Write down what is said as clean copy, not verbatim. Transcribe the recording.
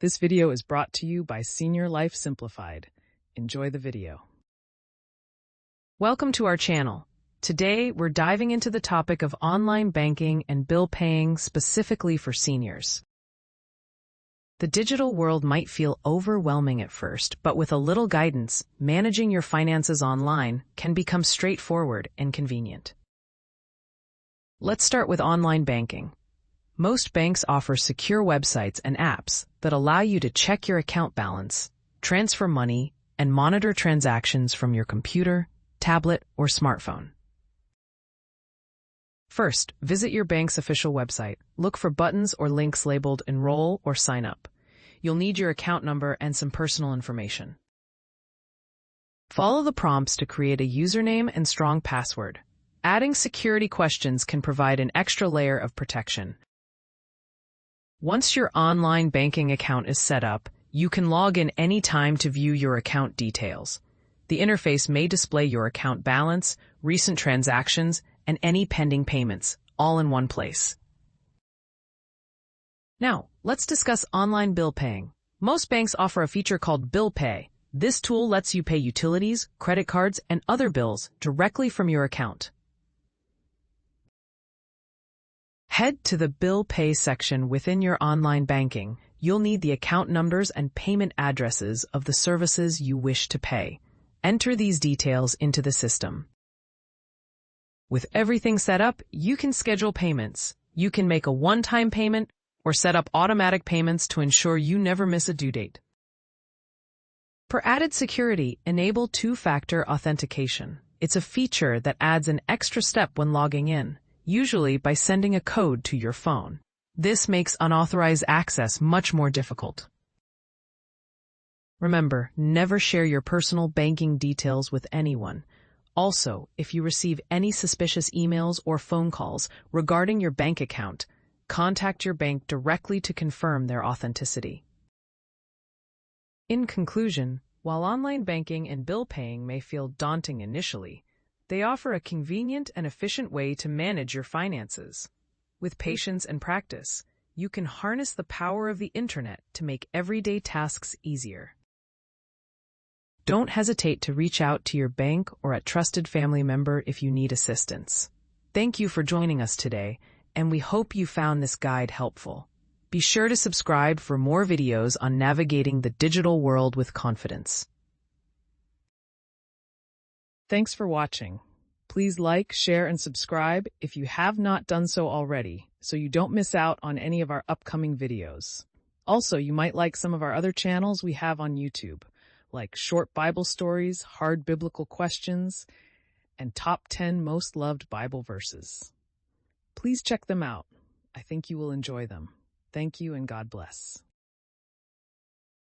This video is brought to you by Senior Life Simplified. Enjoy the video. Welcome to our channel. Today, we're diving into the topic of online banking and bill paying specifically for seniors. The digital world might feel overwhelming at first, but with a little guidance, managing your finances online can become straightforward and convenient. Let's start with online banking. Most banks offer secure websites and apps that allow you to check your account balance, transfer money, and monitor transactions from your computer, tablet, or smartphone. First, visit your bank's official website. Look for buttons or links labeled Enroll or Sign Up. You'll need your account number and some personal information. Follow the prompts to create a username and strong password. Adding security questions can provide an extra layer of protection. Once your online banking account is set up, you can log in anytime to view your account details. The interface may display your account balance, recent transactions, and any pending payments, all in one place. Now, let's discuss online bill paying. Most banks offer a feature called Bill Pay. This tool lets you pay utilities, credit cards, and other bills directly from your account. Head to the Bill Pay section within your online banking. You'll need the account numbers and payment addresses of the services you wish to pay. Enter these details into the system. With everything set up, you can schedule payments. You can make a one-time payment or set up automatic payments to ensure you never miss a due date. For added security, enable two-factor authentication. It's a feature that adds an extra step when logging in, usually by sending a code to your phone. This makes unauthorized access much more difficult. Remember, never share your personal banking details with anyone. Also, if you receive any suspicious emails or phone calls regarding your bank account, contact your bank directly to confirm their authenticity. In conclusion, while online banking and bill paying may feel daunting initially, they offer a convenient and efficient way to manage your finances. With patience and practice, you can harness the power of the internet to make everyday tasks easier. Don't hesitate to reach out to your bank or a trusted family member if you need assistance. Thank you for joining us today, and we hope you found this guide helpful. Be sure to subscribe for more videos on navigating the digital world with confidence. Thanks for watching. Please like, share, and subscribe if you have not done so already, so you don't miss out on any of our upcoming videos. Also, you might like some of our other channels we have on YouTube, like short Bible stories, hard biblical questions, and top 10 most loved Bible verses. Please check them out. I think you will enjoy them. Thank you and God bless.